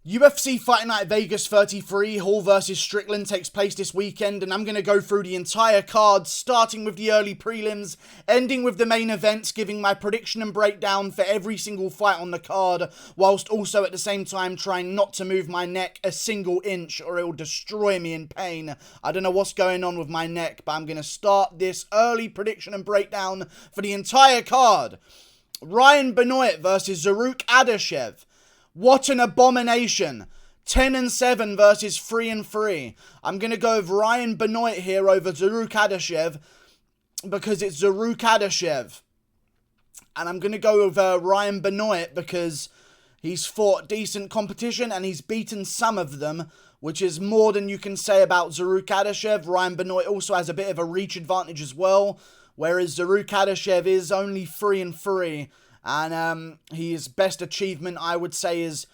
UFC Fight Night Vegas 33, Hall vs Strickland takes place this weekend, and I'm going to go through the entire card, starting with the early prelims, ending with the main events, giving my prediction and breakdown for every single fight on the card, whilst also at the same time trying not to move my neck a single inch or it will destroy me in pain. I don't know what's going on with my neck, but I'm going to start this early prediction and breakdown for the entire card. Ryan Benoit versus Zarrukh Adashev. What an abomination. 10-7 versus 3-3. I'm going to go with Ryan Benoit here over Zarrukh Adashev because it's Zarrukh Adashev. And I'm going to go with Ryan Benoit because he's fought decent competition and he's beaten some of them, which is more than you can say about Zarrukh Adashev. Ryan Benoit also has a bit of a reach advantage as well, whereas Zarrukh Adashev is only 3-3. And his best achievement, I would say, is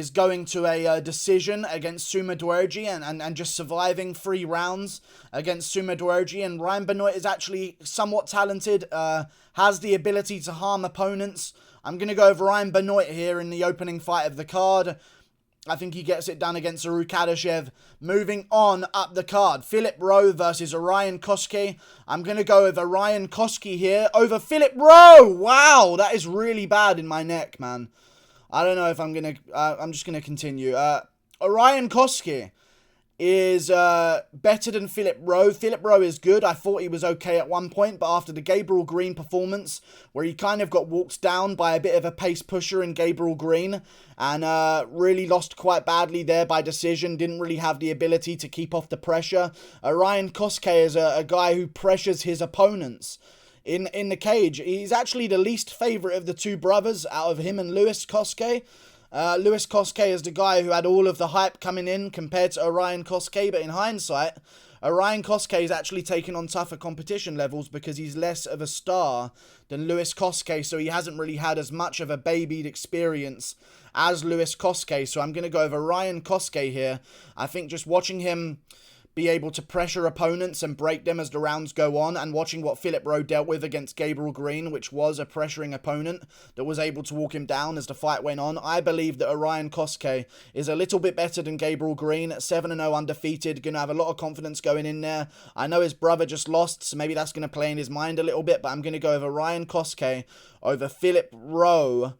going to a decision against Suma Dwergi and just surviving 3 rounds against Suma Dwergi. And Ryan Benoit is actually somewhat talented, has the ability to harm opponents. I'm going to go with Ryan Benoit here in the opening fight of the card. I think he gets it done against Zarrukh Adashev. Moving on up the card, Phillip Rowe versus Orion Cosce. I'm going to go with Orion Cosce here over Phillip Rowe. Wow, that is really bad in my neck, man. I don't know if I'm going to... I'm just going to continue. Orion Cosce is better than Phillip Rowe. Phillip Rowe is good. I thought he was okay at one point, but after the Gabriel Green performance, where he kind of got walked down by a bit of a pace pusher in Gabriel Green, and really lost quite badly there by decision, didn't really have the ability to keep off the pressure. Orion Cosce is a guy who pressures his opponents in the cage. He's actually the least favourite of the 2 brothers out of him and Louis Cosce. Louis Cosce is the guy who had all of the hype coming in compared to Orion Cosce, but in hindsight, Orion Cosce is actually taking on tougher competition levels because he's less of a star than Louis Cosce, so he hasn't really had as much of a babied experience as Louis Cosce, so I'm going to go with Orion Cosce here. I think just watching him be able to pressure opponents and break them as the rounds go on, and watching what Phillip Rowe dealt with against Gabriel Green, which was a pressuring opponent that was able to walk him down as the fight went on, I believe that Orion Cosce is a little bit better than Gabriel Green, 7-0 undefeated, going to have a lot of confidence going in there. I know his brother just lost, so maybe that's going to play in his mind a little bit, but I'm going to go with Orion Cosce over Phillip Rowe.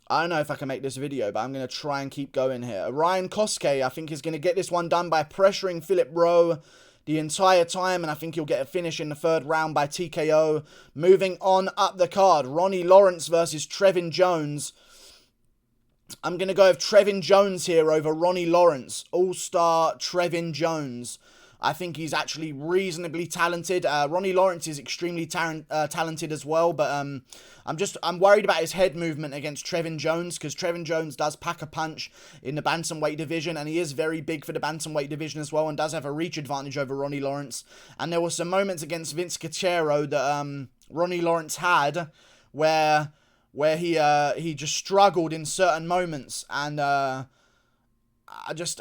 I don't know if I can make this video, but I'm going to try and keep going here. Orion Cosce, I think, is going to get this one done by pressuring Phillip Rowe the entire time, and I think he'll get a finish in the 3rd round by TKO. Moving on up the card, Ronnie Lawrence versus Trevin Jones. I'm going to go with Trevin Jones here over Ronnie Lawrence. All-star Trevin Jones. I think he's actually reasonably talented. Ronnie Lawrence is extremely talented as well, but I'm worried about his head movement against Trevin Jones, because Trevin Jones does pack a punch in the bantamweight division, and he is very big for the bantamweight division as well, and does have a reach advantage over Ronnie Lawrence. And there were some moments against Vince Cachero that Ronnie Lawrence had where he just struggled in certain moments, and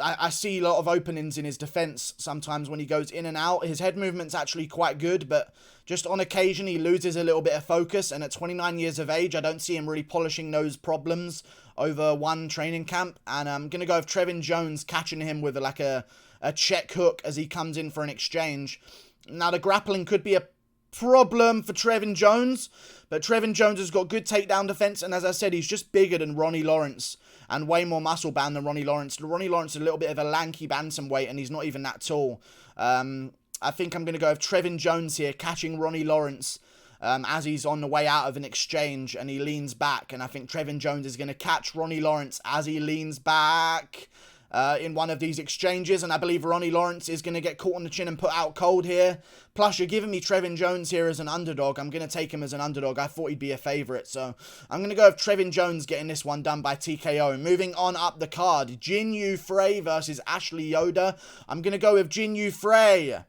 I see a lot of openings in his defense sometimes when he goes in and out. His head movement's actually quite good, but just on occasion he loses a little bit of focus, and at 29 years of age, I don't see him really polishing those problems over one training camp. And I'm going to go with Trevin Jones catching him with a check hook as he comes in for an exchange. Now, the grappling could be a problem for Trevin Jones, but Trevin Jones has got good takedown defense, and as I said, he's just bigger than Ronnie Lawrence and way more muscle bound than Ronnie Lawrence. Ronnie Lawrence is a little bit of a lanky bantamweight, and he's not even that tall. I think I'm going to go with Trevin Jones here, catching Ronnie Lawrence as he's on the way out of an exchange, and he leans back, and I think Trevin Jones is going to catch Ronnie Lawrence as he leans back in one of these exchanges, and I believe Ronnie Lawrence is going to get caught on the chin and put out cold here. Plus, you're giving me Trevin Jones here as an underdog. I'm going to take him as an underdog. I thought he'd be a favourite, so I'm going to go with Trevin Jones getting this one done by TKO. Moving on up the card, Jinh Frey versus Ashley Yoder. I'm going to go with Jinh Frey.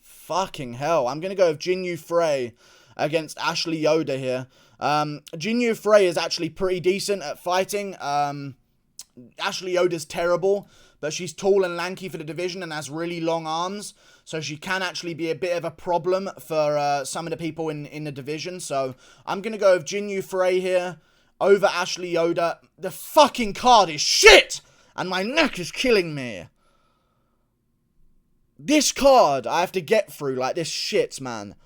Fucking hell. I'm going to go with Jinh Frey against Ashley Yoder here. Jinh Frey is actually pretty decent at fighting. Ashley Yoder's terrible, but she's tall and lanky for the division and has really long arms, so she can actually be a bit of a problem for some of the people in the division. So I'm going to go with Jinh Frey here over Ashley Yoder. The fucking card is shit! And my neck is killing me. This card I have to get through like this shit, man.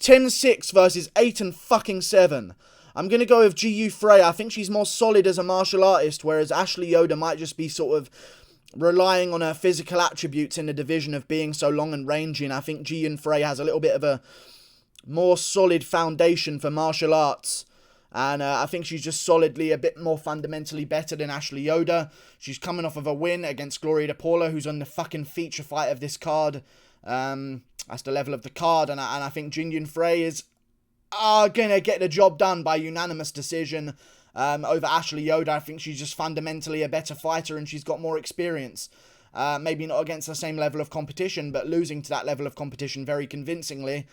10-6 versus 8-7. I'm going to go with GU Frey. I think she's more solid as a martial artist, whereas Ashley Yoder might just be sort of relying on her physical attributes in the division of being so long and rangy. And I think Jinh Frey has a little bit of a more solid foundation for martial arts. And I think she's just solidly a bit more fundamentally better than Ashley Yoder. She's coming off of a win against Gloria DePaula, who's on the fucking feature fight of this card. That's the level of the card. And I think Jinh Frey is going to get the job done by unanimous decision over Ashley Yoder. I think she's just fundamentally a better fighter and she's got more experience. Maybe not against the same level of competition, but losing to that level of competition very convincingly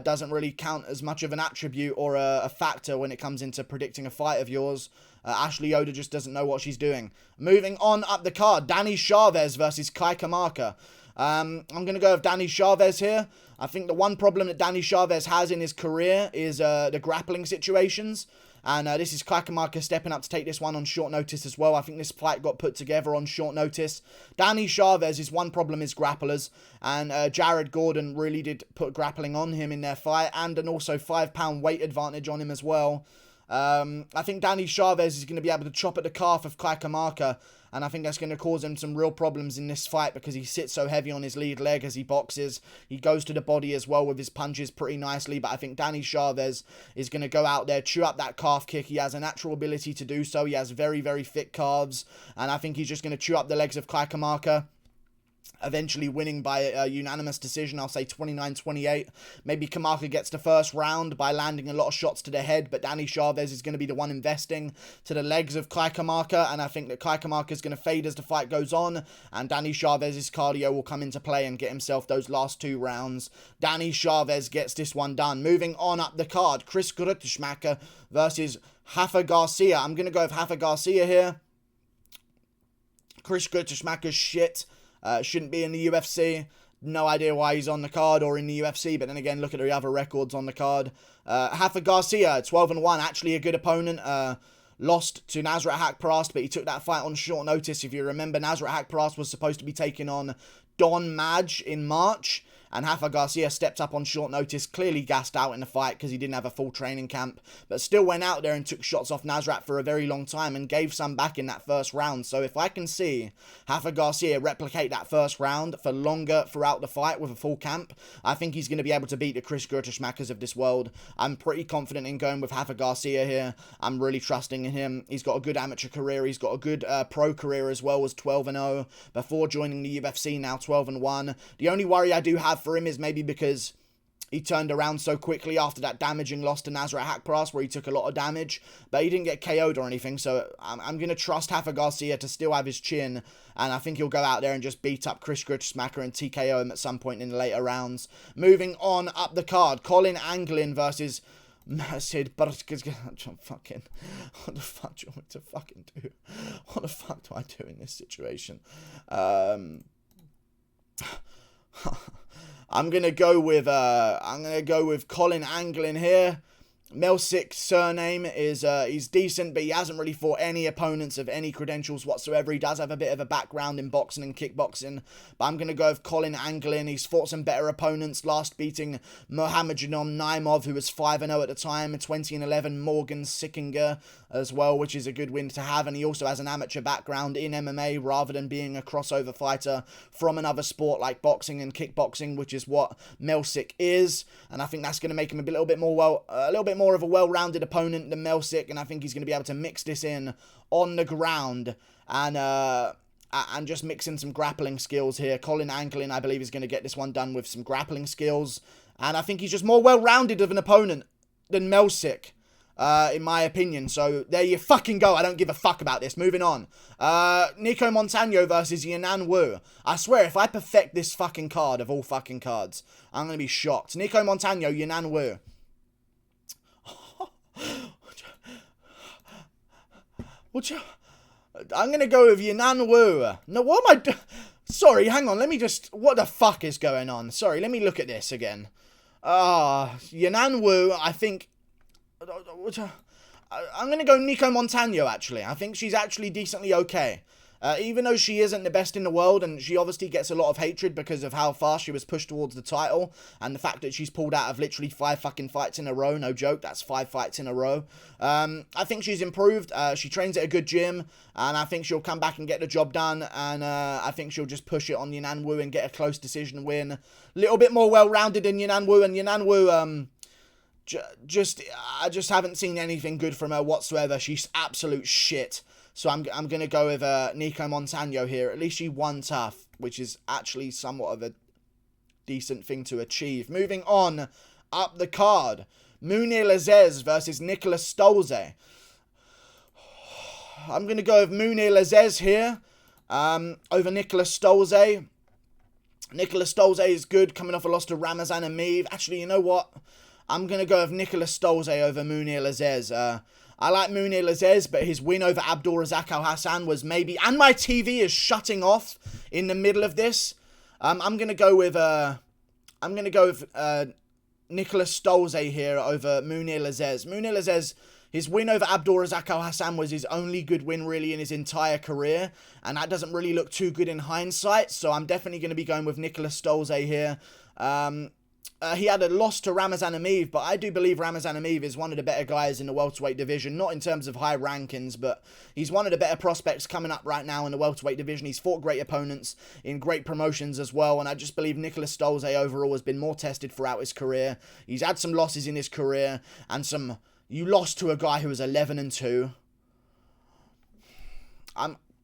doesn't really count as much of an attribute or a factor when it comes into predicting a fight of yours. Ashley Yoder just doesn't know what she's doing. Moving on up the card, Danny Chavez versus Kamaka. I'm going to go with Danny Chavez here. I think the one problem that Danny Chavez has in his career is the grappling situations. And this is Kamaka stepping up to take this one on short notice as well. I think this fight got put together on short notice. Danny Chavez's one problem is grapplers. And Jared Gordon really did put grappling on him in their fight. And an also 5-pound weight advantage on him as well. I think Danny Chavez is going to be able to chop at the calf of Kamaka. And I think that's going to cause him some real problems in this fight because he sits so heavy on his lead leg as he boxes. He goes to the body as well with his punches pretty nicely. But I think Danny Chavez is going to go out there, chew up that calf kick. He has a natural ability to do so. He has very, very thick calves. And I think he's just going to chew up the legs of Kamaka. Eventually winning by a unanimous decision. I'll say 29-28. Maybe Kamaka gets the first round by landing a lot of shots to the head, but Danny Chavez is going to be the one investing to the legs of Kamaka, and I think that Kamaka is going to fade as the fight goes on, and Danny Chavez's cardio will come into play and get himself those last 2 rounds. Danny Chavez gets this one done. Moving on up the card, Gruetszemacher versus Rafa Garcia. I'm going to go with Rafa Garcia here. Gruetszemacher's shit. Shouldn't be in the UFC. No idea why he's on the card or in the UFC. But then again, look at the other records on the card. Rafa Garcia, 12-1. Actually a good opponent. Lost to Nasrat Haqparast, but he took that fight on short notice. If you remember, Nasrat Haqparast was supposed to be taking on Don Madge in March. And Rafa Garcia stepped up on short notice, clearly gassed out in the fight because he didn't have a full training camp, but still went out there and took shots off Nasrat for a very long time and gave some back in that first round. So if I can see Rafa Garcia replicate that first round for longer throughout the fight with a full camp, I think he's going to be able to beat the Gruetszemachers of this world. I'm pretty confident in going with Rafa Garcia here. I'm really trusting in him. He's got a good amateur career. He's got a good pro career as well, was 12-0 before joining the UFC, now 12-1. The only worry I do have for him is maybe because he turned around so quickly after that damaging loss to Nasrat Haqparast where he took a lot of damage, but he didn't get KO'd or anything, so I'm going to trust Rafa Garcia to still have his chin, and I think he'll go out there and just beat up Gruetszemacher and TKO him at some point in the later rounds. Moving on up the card, Collin Anglin versus Melsik. Fucking, what the fuck do you want me to fucking do? What the fuck do I do in this situation? I'm gonna go with Collin Anglin here. Melsik's surname is he's decent, but he hasn't really fought any opponents of any credentials whatsoever. He does have a bit of a background in boxing and kickboxing, but I'm going to go with Collin Anglin. He's fought some better opponents, last beating Muhammadjanom Naimov, who was 5-0 at the time, 2011 Morgan Sickinger as well, which is a good win to have, and he also has an amateur background in MMA rather than being a crossover fighter from another sport like boxing and kickboxing, which is what Melsik is, and I think that's going to make him a little bit more of a well-rounded opponent than Melsik, and I think he's going to be able to mix this in on the ground and just mix in some grappling skills here. Collin Anglin, I believe, is going to get this one done with some grappling skills, and I think he's just more well-rounded of an opponent than Melsik, in my opinion. So there you fucking go. I don't give a fuck about this. Moving on. Nicco Montano versus Yanan Wu. I swear, if I perfect this fucking card of all fucking cards, I'm going to be shocked. Nicco Montano, Yanan Wu. I'm going to go with Yanan Wu. No, what am I doing? Sorry, hang on. Let me just... What the fuck is going on? Sorry, let me look at this again. Yanan Wu, I think... I'm going to go Nicco Montano, actually. I think she's actually decently okay. Even though she isn't the best in the world, and she obviously gets a lot of hatred because of how fast she was pushed towards the title, and the fact that she's pulled out of literally 5 fucking fights in a row, no joke, that's 5 fights in a row. I think she's improved, she trains at a good gym, and I think she'll come back and get the job done, and I think she'll just push it on Yanan Wu and get a close decision win. A little bit more well-rounded than Yanan Wu, and Yanan Wu, I just haven't seen anything good from her whatsoever. She's absolute shit. So I'm going to go with Nicco Montano here. At least she won tough, which is actually somewhat of a decent thing to achieve. Moving on up the card. Mounir Lazzez versus Niklas Stolze. I'm going to go with Mounir Lazzez here over Niklas Stolze. Niklas Stolze is good, coming off a loss to Ramazan Ameev. Actually, you know what? I'm going to go with Niklas Stolze over Mounir Lazzez. I like Mounir Lazzez, but his win over Abdurakhimov was maybe... And my TV is shutting off in the middle of this. I'm going to go with... Niklas Stolze here over Mounir Lazzez. Mounir Lazzez, his win over Abdurakhimov was his only good win really in his entire career. And that doesn't really look too good in hindsight. So I'm definitely going to be going with Niklas Stolze here. He had a loss to Ramazan Ameev, but I do believe Ramazan Ameev is one of the better guys in the welterweight division. Not in terms of high rankings, but he's one of the better prospects coming up right now in the welterweight division. He's fought great opponents in great promotions as well, and I just believe Niklas Stolze overall has been more tested throughout his career. He's had some losses in his career, and you lost to a guy who was 11-2.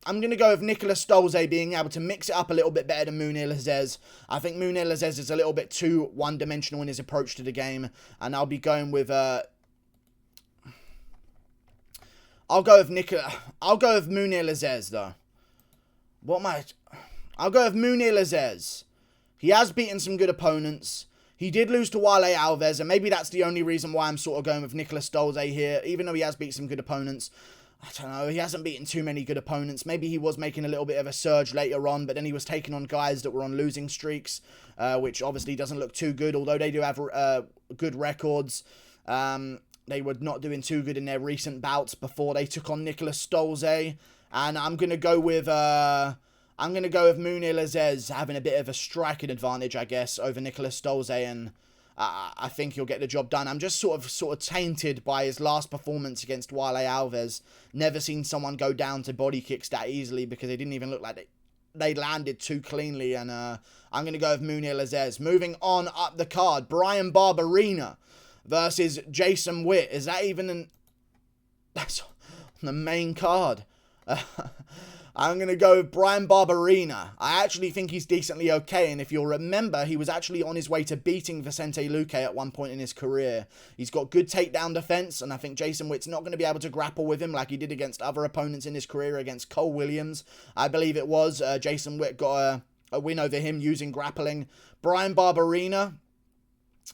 I'm going to go with Niklas Stolze being able to mix it up a little bit better than Mounir Lazzez. I think Mounir Lazzez is a little bit too one-dimensional in his approach to the game. And I'll be going with... I'll go with Mounir Lazzez, though. I'll go with Mounir Lazzez. He has beaten some good opponents. He did lose to Wale Alves, and maybe that's the only reason why I'm sort of going with Niklas Stolze here, even though he has beat some good opponents. I don't know, he hasn't beaten too many good opponents. Maybe he was making a little bit of a surge later on, but then he was taking on guys that were on losing streaks, which obviously doesn't look too good, although they do have good records. They were not doing too good in their recent bouts before they took on Niklas Stolze, and I'm going to go with Mounir Lazzez having a bit of a striking advantage, I guess, over Niklas Stolze, and I think he'll get the job done. I'm just sort of tainted by his last performance against Wale Alves. Never seen someone go down to body kicks that easily because they didn't even look like they landed too cleanly. And I'm going to go with Mounir Lazzez. Moving on up the card, Bryan Barberena versus Jason Witt. Is that even that's on the main card? I'm going to go with Bryan Barberena. I actually think he's decently okay, and if you'll remember, he was actually on his way to beating Vicente Luque at one point in his career. He's got good takedown defense, and I think Jason Witt's not going to be able to grapple with him like he did against other opponents in his career, against Cole Williams. I believe it was. Jason Witt got a win over him using grappling. Bryan Barberena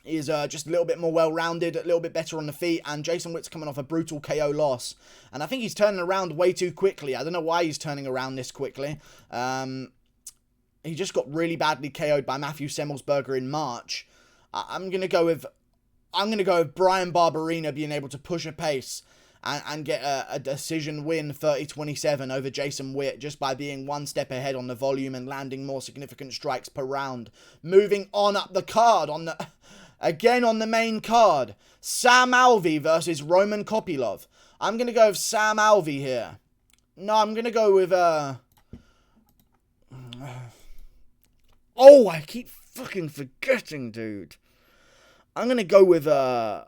is just a little bit more well-rounded, a little bit better on the feet, and Jason Witt's coming off a brutal KO loss. And I think he's turning around way too quickly. I don't know why he's turning around this quickly. He just got really badly KO'd by Matthew Semmelsberger in March. I'm going to go with Bryan Barberena being able to push a pace and get a decision win 30-27 over Jason Witt just by being one step ahead on the volume and landing more significant strikes per round. Moving on up the card, again on the main card, Sam Alvey versus Roman Kopylov. I'm going to go with Sam Alvey here. No, I'm going to go with... Oh, I keep fucking forgetting, dude. I'm going to go with... I'm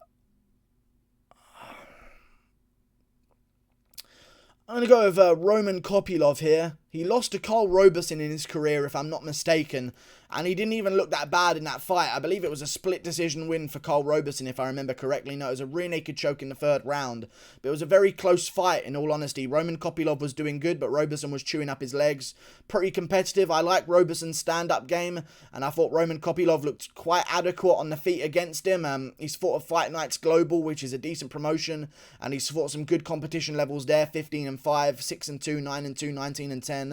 going to go with Roman Kopylov here. He lost to Carl Roberson in his career, if I'm not mistaken, and he didn't even look that bad in that fight. I believe it was a split decision win for Carl Roberson, if I remember correctly. No, it was a rear naked choke in the third round, but it was a very close fight, in all honesty. Roman Kopylov was doing good, but Roberson was chewing up his legs. Pretty competitive. I like Roberson's stand-up game, and I thought Roman Kopylov looked quite adequate on the feet against him. He's fought at Fight Nights Global, which is a decent promotion, and he's fought some good competition levels there, 15-5, 6-2, 9-2, 19-10.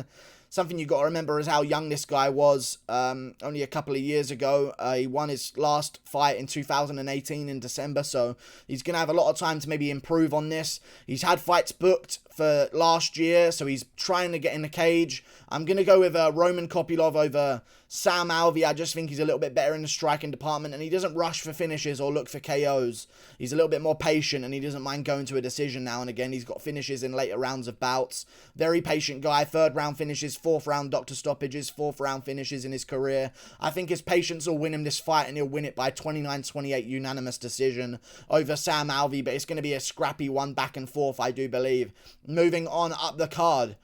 something you got to remember is how young this guy was only a couple of years ago. He won his last fight in 2018 in December, so he's going to have a lot of time to maybe improve on this. He's had fights booked for last year, so he's trying to get in the cage. I'm going to go with Roman Kopylov over Sam Alvey. I just think he's a little bit better in the striking department, and he doesn't rush for finishes or look for KOs. He's a little bit more patient, and he doesn't mind going to a decision now and again. He's got finishes in later rounds of bouts. Very patient guy. 3rd round finishes, 4th round doctor stoppages, 4th round finishes in his career. I think his patience will win him this fight, and he'll win it by 29-28 unanimous decision over Sam Alvey, but it's going to be a scrappy one back and forth, I do believe. Moving on up the card.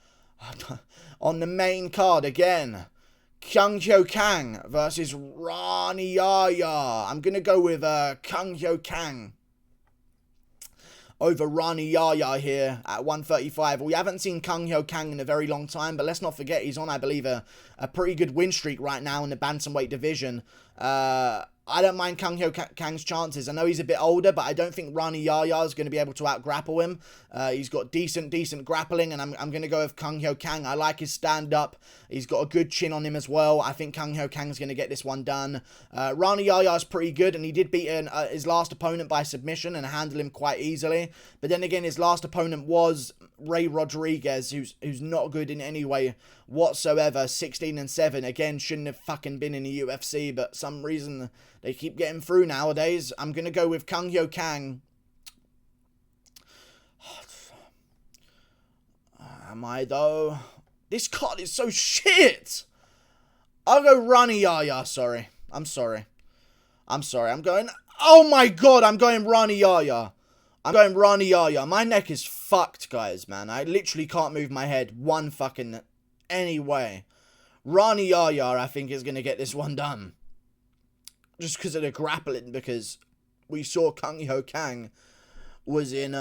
On the main card again, Kyung Hyo Kang versus Ronnie Yaya. I'm going to go with Kyung Hyo Kang over Ronnie Yaya here at 135. We haven't seen Kyung Hyo Kang in a very long time, but let's not forget he's on, I believe, a pretty good win streak right now in the bantamweight division. I don't mind Kyung Hyo Kang's chances. I know he's a bit older, but I don't think Ronnie Yaya is going to be able to out-grapple him. He's got decent grappling, and I'm going to go with Kyung Hyo Kang. I like his stand-up. He's got a good chin on him as well. I think Kyung Hyo Kang's going to get this one done. Ronnie Yaya is pretty good, and he did beat his last opponent by submission and handle him quite easily. But then again, his last opponent was Ray Rodriguez, who's not good in any way whatsoever. 16-7. Again, shouldn't have fucking been in the UFC, but some reason they keep getting through nowadays. I'm going to go with Kyung Hyo Kang. Am I, though? This card is so shit. I'll go Ronnie Yaya. I'm sorry. I'm going... Oh my god, I'm going Ronnie Yaya. My neck is fucked, guys, man. I literally can't move my head one fucking any way. Ronnie Yaya, I think, is going to get this one done. Just because of the grappling, because we saw Kyung Hyo Kang was in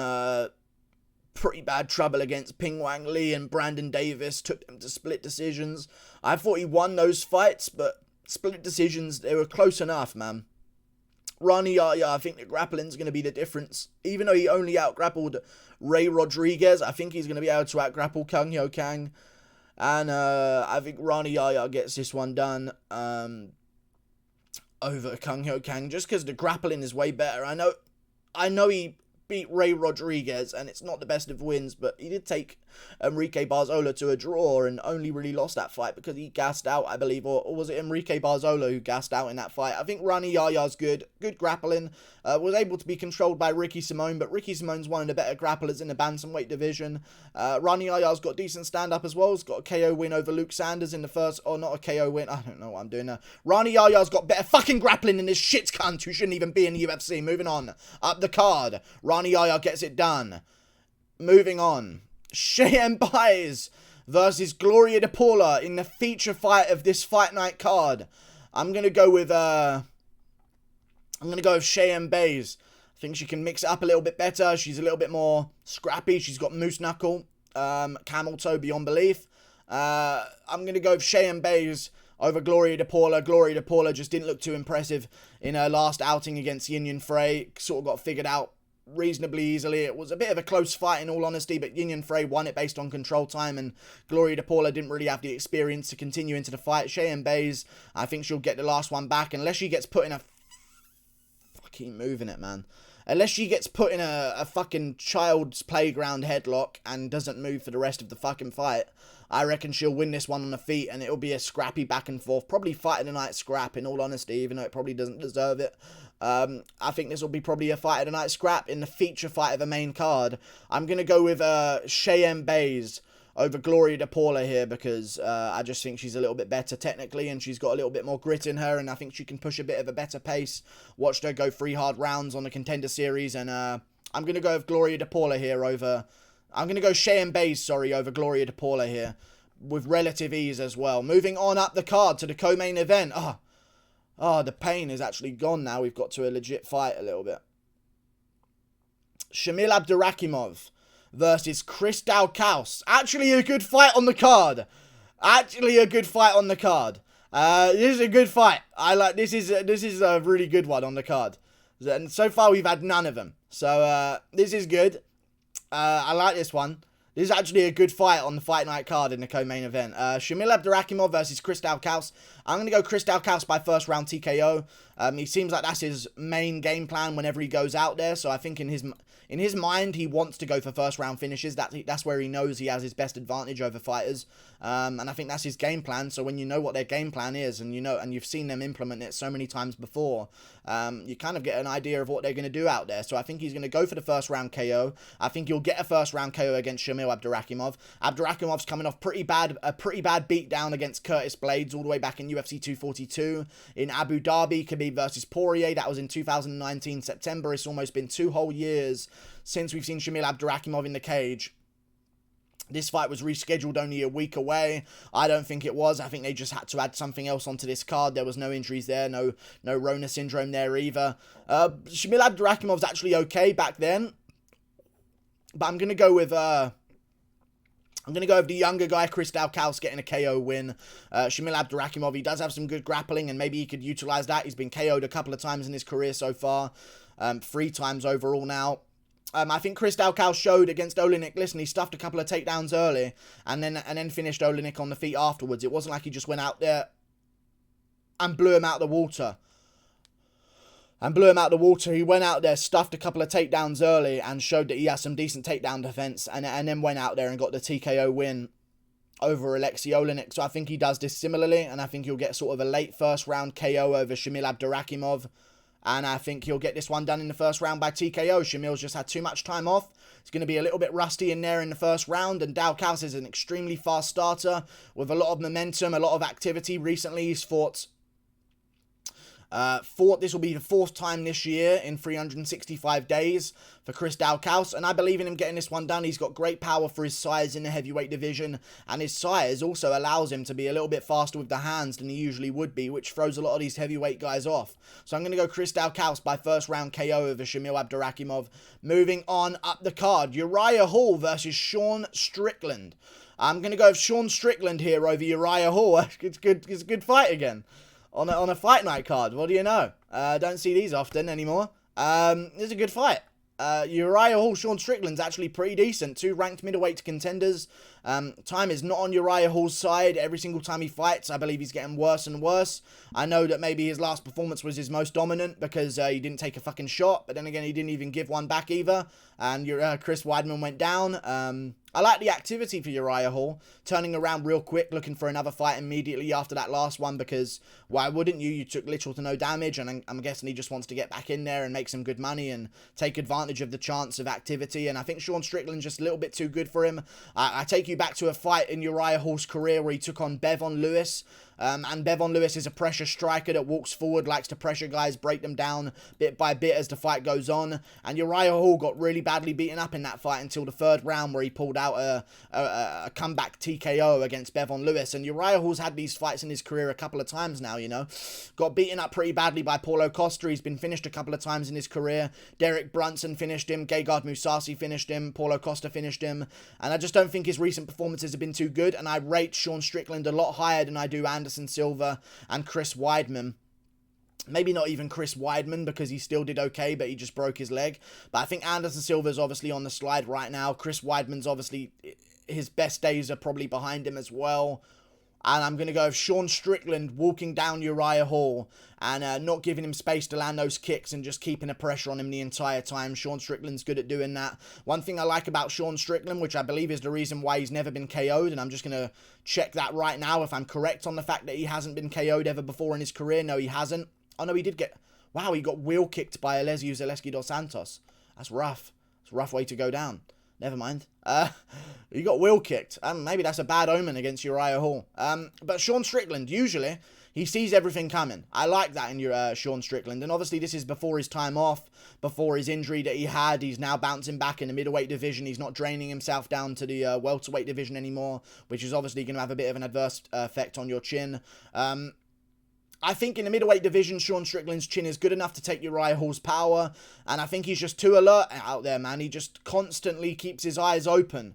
pretty bad trouble against Ping Wang Lee and Brandon Davis, took them to split decisions. I thought he won those fights, but split decisions, they were close enough, man. Ronnie Yaya, I think the grappling's going to be the difference. Even though he only out-grappled Ray Rodriguez, I think he's going to be able to out-grapple Kyung Hyo Kang. And I think Ronnie Yaya gets this one done over Kyung Hyo Kang, just because the grappling is way better. I know he beat Ray Rodriguez, and it's not the best of wins, but he did take Enrique Barzola to a draw and only really lost that fight because he gassed out, I believe, or was it Enrique Barzola who gassed out in that fight? I think Ronnie Yaya's good grappling, was able to be controlled by Ricky Simone, but Ricky Simone's one of the better grapplers in the bantamweight division. Ronnie Yaya's got decent stand-up as well. He's got a KO win over Luke Sanders in the first, or not a KO win, I don't know what I'm doing now. Ronnie Yaya's got better fucking grappling than this shit cunt who shouldn't even be in the UFC. Moving on, up the card, Ronnie Yaya gets it done. Moving on, Cheyenne Baez versus Gloria De Paula in the feature fight of this fight night card. I'm gonna go with Cheyenne Baez. I think she can mix it up a little bit better. She's a little bit more scrappy. She's got moose knuckle, camel toe beyond belief. I'm gonna go with Cheyenne Baez over Gloria De Paula. Gloria De Paula just didn't look too impressive in her last outing against Yin Frey. Sort of got figured out reasonably easily. It was a bit of a close fight in all honesty, but Yin Frey won it based on control time, and Gloria De Paula didn't really have the experience to continue into the fight. Cheyenne Baez, I think she'll get the last one back, unless she gets put in a... Fucking moving it, man. Unless she gets put in a fucking child's playground headlock and doesn't move for the rest of the fucking fight. I reckon she'll win this one on the feet, and it'll be a scrappy back and forth. Probably fight of the night scrap, in all honesty, even though it probably doesn't deserve it. I think this will be probably a fight of the night scrap in the feature fight of the main card. I'm going to go with Cheyenne Baez over Gloria De Paula here, because I just think she's a little bit better technically, and she's got a little bit more grit in her, and I think she can push a bit of a better pace. Watched her go 3 hard rounds on the Contender Series, and I'm going to go with Gloria De Paula here over... I'm going to go Cheyenne Baez, sorry, over Gloria De Paula here, with relative ease as well. Moving on up the card to the co-main event. The pain is actually gone now. We've got to a legit fight a little bit. Shamil Abdurakhimov versus Chris Daukaus. Actually a good fight on the card. This is a good fight. I like this is a really good one on the card. And so far we've had none of them. So this is good. I like this one. This is actually a good fight on the Fight Night card in the co-main event. Shamil Abdurakhimov versus Chris Daukaus. I'm going to go Chris Daukaus by first round TKO. He seems like that's his main game plan whenever he goes out there. So I think in his mind, he wants to go for first round finishes. That's where he knows he has his best advantage over fighters. And I think that's his game plan. So when you know what their game plan is, and you've seen them implement it so many times before, you kind of get an idea of what they're going to do out there. So I think he's going to go for the first round KO. I think he'll get a first round KO against Shamil Abdurakhimov. Abdurakhimov's coming off a pretty bad beatdown against Curtis Blades all the way back in UFC 242 in Abu Dhabi. Khabib versus Poirier, that was in 2019 September. It's almost been 2 whole years since we've seen Shamil Abdurakhimov in the cage. This fight was rescheduled only a week away. I don't think it was. I think they just had to add something else onto this card. There was no injuries there, no Rona syndrome there either. Shamil Abdurakhimov's actually okay back then, but I'm gonna go with the younger guy, Chris Daukaus, getting a KO win. Shamil Abdurakhimov, he does have some good grappling, and maybe he could utilize that. He's been KO'd a couple of times in his career so far, 3 times overall now. I think Chris Daukaus showed against Oleinik, listen, he stuffed a couple of takedowns early and then finished Oleinik on the feet afterwards. It wasn't like he just went out there and blew him out the water. He went out there, stuffed a couple of takedowns early and showed that he has some decent takedown defense and then went out there and got the TKO win over Alexei Oleinik. So I think he does this similarly, and I think he'll get sort of a late first round KO over Shamil Abdurakhimov. And I think he'll get this one done in the first round by TKO. Shamil's just had too much time off. It's going to be a little bit rusty in there in the first round. And Daukaus is an extremely fast starter with a lot of momentum, a lot of activity. Recently, he's fought this will be the 4th time this year in 365 days for Chris Daukaus, and I believe in him getting this one done. He's got great power for his size in the heavyweight division, and his size also allows him to be a little bit faster with the hands than he usually would be, which throws a lot of these heavyweight guys off. So I'm going to go Chris Daukaus by first round KO over Shamil Abdurakhimov. Moving on up the card, Uriah Hall versus Sean Strickland. I'm going to go with Sean Strickland here over Uriah Hall. It's a good fight again. On a Fight Night card. What do you know? Don't see these often anymore. It's a good fight. Uriah Hall, Sean Strickland's actually pretty decent. 2 ranked middleweight contenders. Time is not on Uriah Hall's side. Every single time he fights, I believe he's getting worse and worse. I know that maybe his last performance was his most dominant because he didn't take a fucking shot. But then again, he didn't even give one back either. And Chris Weidman went down. I like the activity for Uriah Hall, turning around real quick, looking for another fight immediately after that last one, because why wouldn't you? You took little to no damage, and I'm guessing he just wants to get back in there and make some good money and take advantage of the chance of activity, and I think Sean Strickland's just a little bit too good for him. I take you back to a fight in Uriah Hall's career where he took on Bevon Lewis. And Bevon Lewis is a pressure striker that walks forward, likes to pressure guys, break them down bit by bit as the fight goes on. And Uriah Hall got really badly beaten up in that fight until the 3rd round where he pulled out a comeback TKO against Bevon Lewis. And Uriah Hall's had these fights in his career a couple of times now, you know. Got beaten up pretty badly by Paulo Costa. He's been finished a couple of times in his career. Derek Brunson finished him. Gegard Mousasi finished him. Paulo Costa finished him. And I just don't think his recent performances have been too good. And I rate Sean Strickland a lot higher than I do Anderson Silva and Chris Weidman. Maybe not even Chris Weidman because he still did okay, but he just broke his leg. But I think Anderson Silva's obviously on the slide right now. Chris Weidman's obviously, his best days are probably behind him as well. And I'm going to go with Sean Strickland walking down Uriah Hall and not giving him space to land those kicks and just keeping the pressure on him the entire time. Sean Strickland's good at doing that. One thing I like about Sean Strickland, which I believe is the reason why he's never been KO'd, and I'm just going to check that right now if I'm correct on the fact that he hasn't been KO'd ever before in his career. No, he hasn't. Oh, no, he did get... Wow, he got wheel kicked by Alessio Zaleski dos Santos. That's rough. It's a rough way to go down. Never mind. He got wheel kicked. Maybe that's a bad omen against Uriah Hall. But Sean Strickland, usually, he sees everything coming. I like that in Sean Strickland. And obviously, this is before his time off, before his injury that he had. He's now bouncing back in the middleweight division. He's not draining himself down to the welterweight division anymore, which is obviously going to have a bit of an adverse effect on your chin. I think in the middleweight division, Sean Strickland's chin is good enough to take Uriah Hall's power. And I think he's just too alert out there, man. He just constantly keeps his eyes open.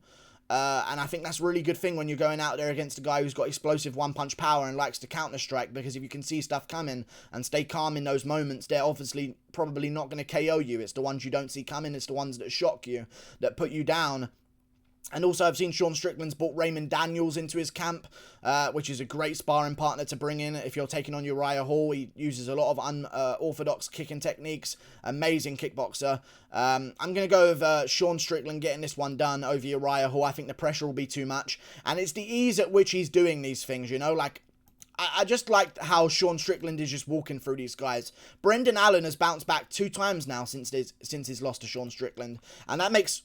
And I think that's a really good thing when you're going out there against a guy who's got explosive one-punch power and likes to counter-strike. Because if you can see stuff coming and stay calm in those moments, they're obviously probably not going to KO you. It's the ones you don't see coming. It's the ones that shock you, that put you down. And also, I've seen Sean Strickland's brought Raymond Daniels into his camp, which is a great sparring partner to bring in if you're taking on Uriah Hall. He uses a lot of unorthodox kicking techniques. Amazing kickboxer. I'm going to go with Sean Strickland getting this one done over Uriah Hall. I think the pressure will be too much. And it's the ease at which he's doing these things, you know, like... I just like how Sean Strickland is just walking through these guys. Brendan Allen has bounced back 2 times now since his loss to Sean Strickland. And that makes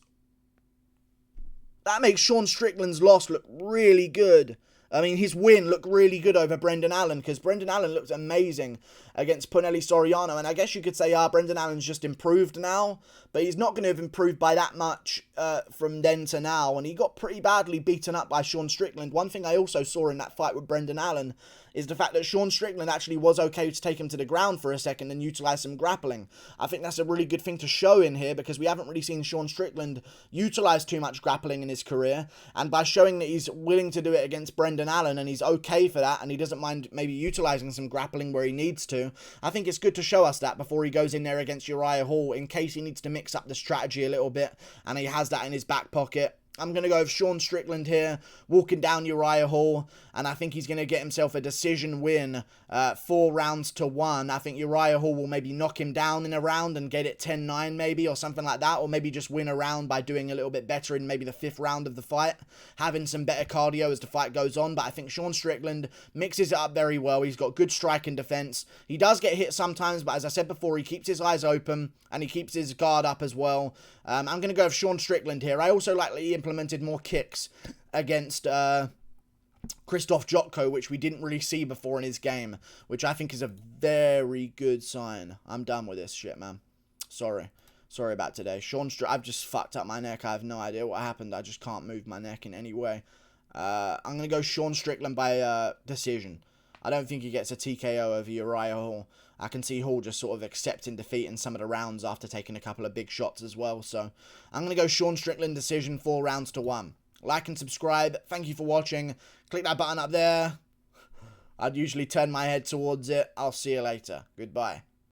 Sean Strickland's loss look really good. I mean, his win looked really good over Brendan Allen, because Brendan Allen looked amazing against Punahele Soriano. And I guess you could say, Brendan Allen's just improved now, but he's not going to have improved by that much from then to now. And he got pretty badly beaten up by Sean Strickland. One thing I also saw in that fight with Brendan Allen is the fact that Sean Strickland actually was okay to take him to the ground for a second and utilise some grappling. I think that's a really good thing to show in here, because we haven't really seen Sean Strickland utilise too much grappling in his career. And by showing that he's willing to do it against Brendan Allen and he's okay for that and he doesn't mind maybe utilising some grappling where he needs to, I think it's good to show us that before he goes in there against Uriah Hall, in case he needs to mix up the strategy a little bit and he has that in his back pocket. I'm going to go with Sean Strickland here, walking down Uriah Hall, and I think he's going to get himself a decision win, 4 rounds to 1. I think Uriah Hall will maybe knock him down in a round and get it 10-9 maybe, or something like that, or maybe just win a round by doing a little bit better in maybe the 5th round of the fight, having some better cardio as the fight goes on. But I think Sean Strickland mixes it up very well. He's got good strike and defense. He does get hit sometimes, but as I said before, he keeps his eyes open and he keeps his guard up as well. I'm going to go with Sean Strickland here. I also like that he implemented more kicks against Krzysztof Jotko, which we didn't really see before in his game, which I think is a very good sign. I'm done with this shit, man. Sorry about today. I've just fucked up my neck. I have no idea what happened. I just can't move my neck in any way. I'm going to go Sean Strickland by decision. I don't think he gets a TKO over Uriah Hall. I can see Hall just sort of accepting defeat in some of the rounds after taking a couple of big shots as well. So I'm going to go Sean Strickland decision, 4 rounds to 1. Like and subscribe. Thank you for watching. Click that button up there. I'd usually turn my head towards it. I'll see you later. Goodbye.